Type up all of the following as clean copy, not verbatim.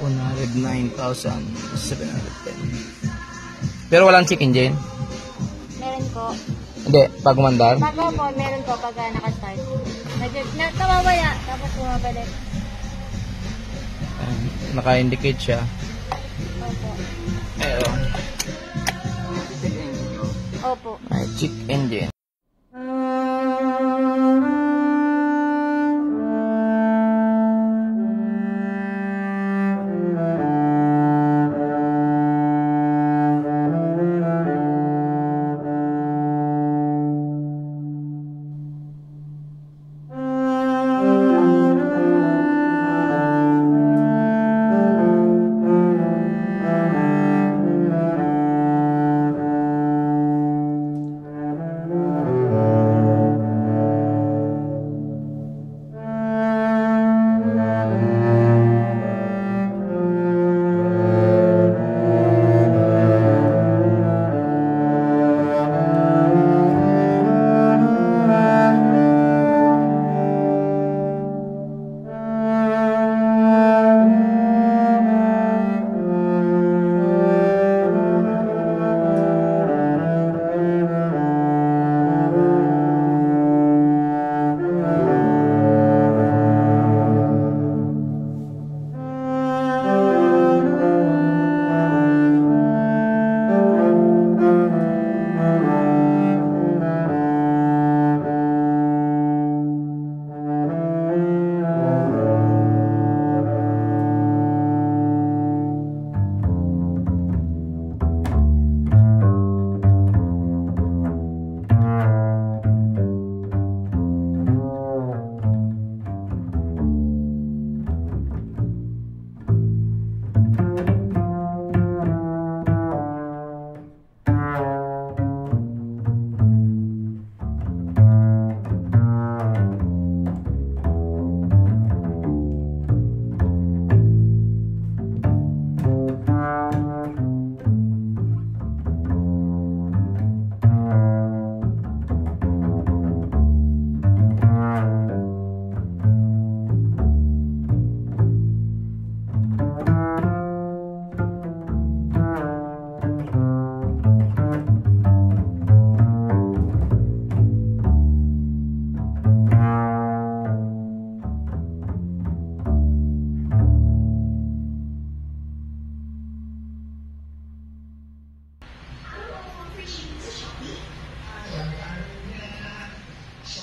109,710. Pero walang check engine? Meron ko. Hindi, pag umandar? Pag po, meron ko pag nakastart. Nawawala, tapos bumabalik. Naka-indicate siya. Opo. Meron. Opo. May check engine.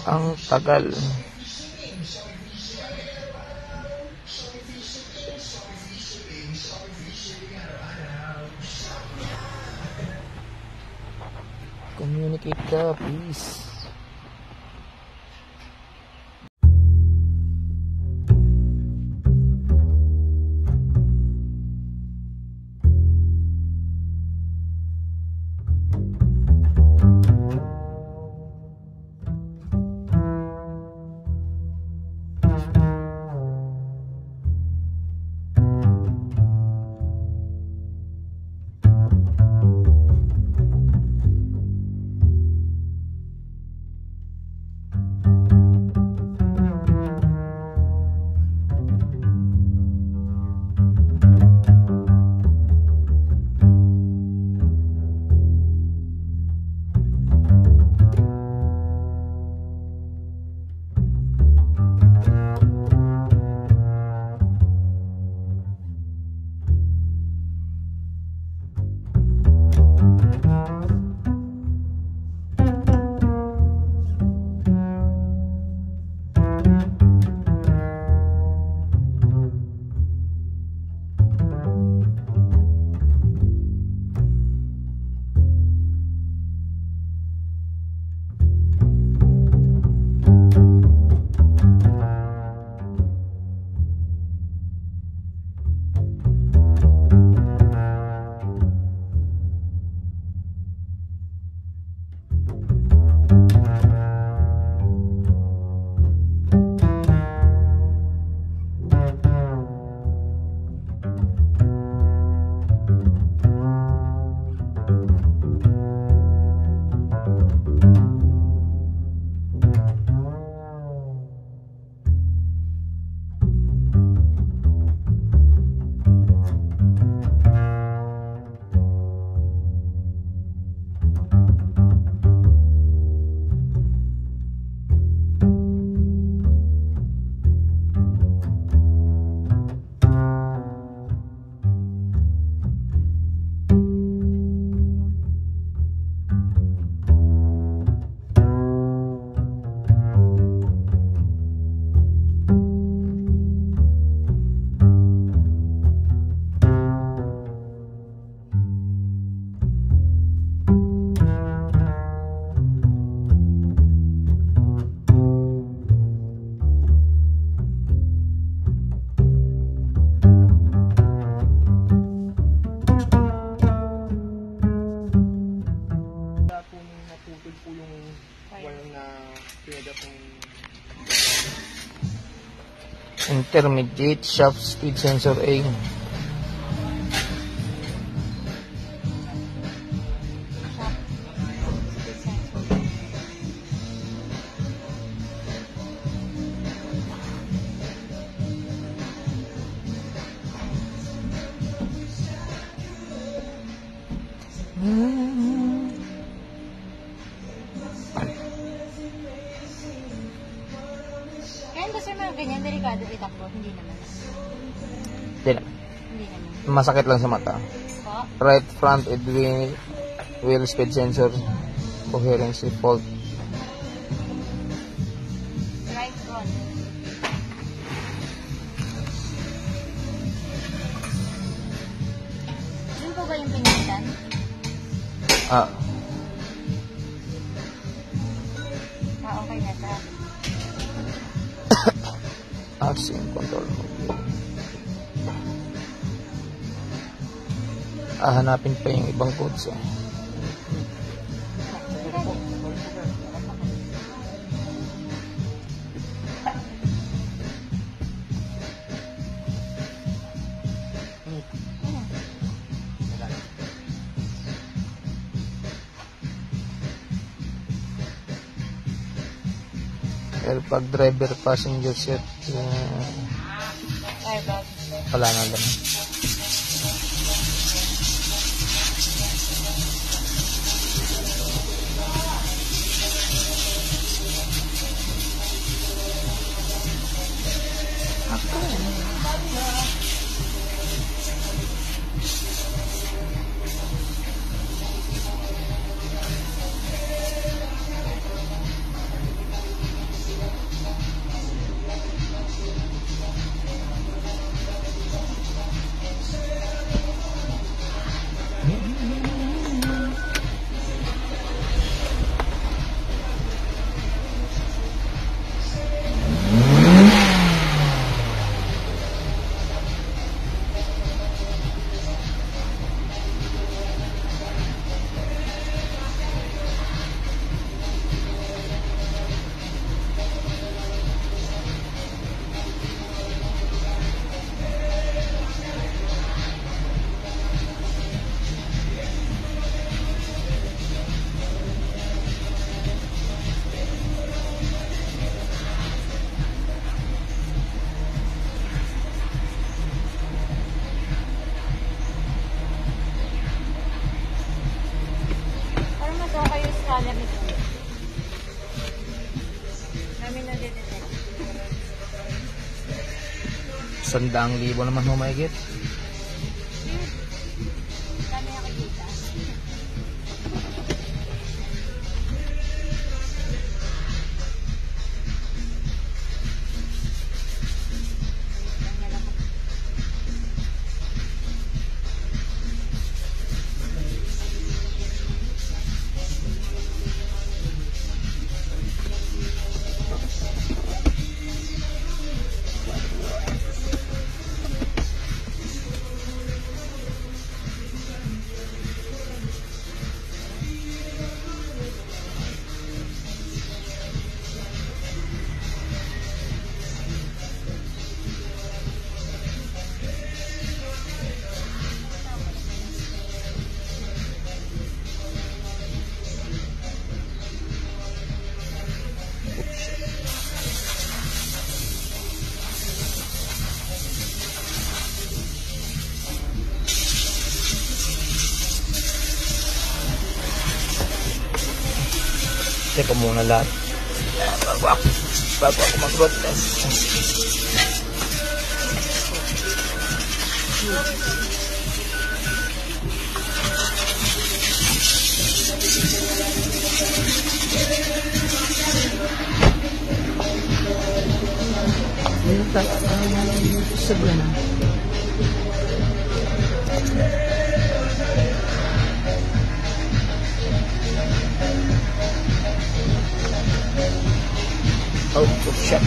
Ang tagal. Communicate ka, please. Intermediate shaft speed sensor A. Shop. Speed sensor. Kaya ba sir mga ganyan, delikado itakbo? Hindi naman. Hindi na. Hindi naman. Masakit lang sa mata. Po? Right front and wheel speed sensor coherency fault. Right front. Yun po ba yung pinitan? Ah, Okay na sa. action control mode. Hanapin pa yung ibang codes eh. Airbag driver passenger seat. Airbag. Wala na lang. Parang mas okay yung scanner nito. Namin na-detect. 100,000 naman humayigit. Dami nakikita. Check ko muna lahat. Bago ako mag-road test. Sabi na. Out of shot.